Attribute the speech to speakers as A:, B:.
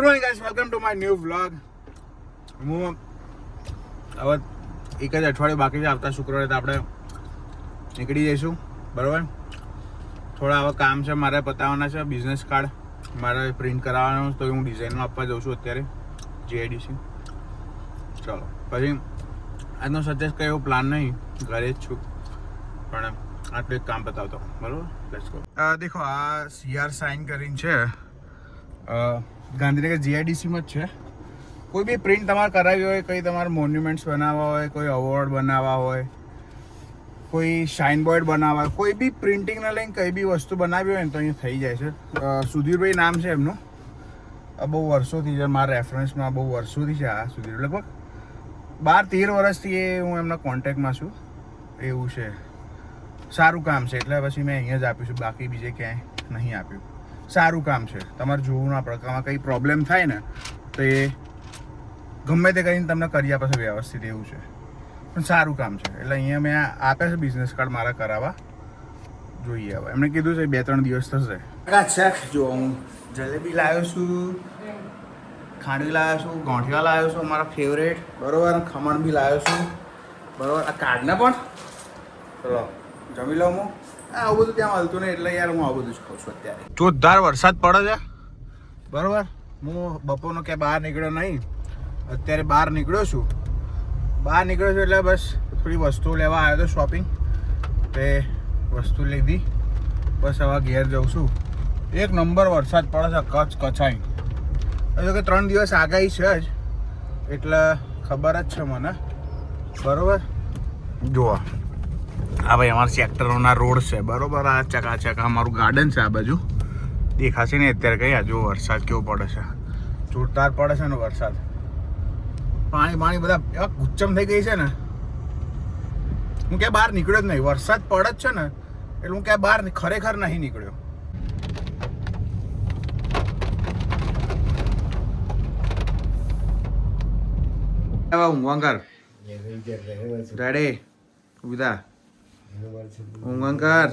A: Morning guys, welcome to my new vlog. હું હવે એક જ અઠવાડિયું બાકી છે. આવતા શુક્રવારે તો આપણે નીકળી જઈશું, બરાબર. થોડા હવે કામ છે મારે પતાવવાના છે. બિઝનેસ કાર્ડ મારે પ્રિન્ટ કરાવવાનું, તો હું ડિઝાઇનમાં આપવા જાઉં છું અત્યારે GIDC. ચલો પછી આજનો સજેસ્ટ કંઈ એવો પ્લાન નહીં, ઘરે જ છું, પણ આટલું એક કામ બતાવતો, બરાબર. Let's go. દેખો, આ CR સાઇન કરીને છે, ગાંધીનગર GIDCમાં જ છે. કોઈ બી પ્રિન્ટ તમારે કરાવી હોય, કંઈ તમારે મોન્યુમેન્ટ્સ બનાવવા હોય, કોઈ અવોર્ડ બનાવવા હોય, કોઈ શાઇન બોર્ડ બનાવવા હોય, કોઈ બી પ્રિન્ટિંગને લઈને કંઈ બી વસ્તુ બનાવી હોય ને તો અહીંયા થઈ જાય છે. સુધીરભાઈ નામ છે એમનું. બહુ વર્ષોથી છે મારા રેફરન્સમાં, બહુ વર્ષોથી છે આ સુધીર. લગભગ 12-13 વર્ષથી હું એમના કોન્ટેક્ટમાં છું. એવું છે, સારું કામ છે એટલે પછી મેં અહીંયા જ આપ્યું છે, બાકી બીજે ક્યાંય નહીં આપ્યું. સારું કામ છે, તમારે જોવું ના પડે. કંઈ પ્રોબ્લેમ થાય ને તો એ ગમે તે કરીને તમને કરી આપે છે વ્યવસ્થિત, એવું છે. પણ સારું કામ છે એટલે અહીંયા મેં આપ્યા છે બિઝનેસ કાર્ડ મારા કરાવવા. જોઈએ હવે, એમણે કીધું છે 2-3 દિવસ થશે. જો હું જલેબી લાવ્યો છું, ખાંડવી લાવ્યો છું, ગોંઠિયા લાવ્યો છું મારા ફેવરેટ, બરાબર. ખમણ બી લાવ્યો છું, બરાબર. આ કાર્ડને પણ ચલો જમી લઉં હું. આવું બધું ત્યાં મળતું નહીં એટલે યાર હું આવું બધું જ ખાઉં છું અત્યારે. જોરદાર વરસાદ પડે છે, બરાબર. હું બપોરનો ક્યાં બહાર નીકળ્યો નહીં, અત્યારે બહાર નીકળ્યો છું. એટલે બસ થોડી વસ્તુઓ લેવા આવ્યો હતો, શોપિંગ. તે વસ્તુ લીધી, બસ હવે ઘેર જઉં છું. એક નંબર વરસાદ પડે છે, કચ્છાઈ. હજુ કે 3 દિવસ આગાહી છે જ, એટલે ખબર જ છે મને, બરાબર. જુઓ, હા ભાઈ, અમારા સેક્ટરોના રોડ છે, બરાબર. આ ચકાચક અમારું ગાર્ડન છે, આ બાજુ દેખાશે ને અત્યારે. કઈ આ જો વરસાદ કેવો પડે છે, જોરદાર પડે છે ને વરસાદ. પાણી બધા એવા ગુચ્ચમ થઈ ગઈ છે ને, હું ક્યાં બહાર નીકળ્યો જ નહીં. વરસાદ પડે જ છે ને એટલે હું ક્યાં બહાર ખરેખર નહીં નીકળ્યો. ઊંઘવાંકર રેડી ઉભા ઊંઘવાંકર.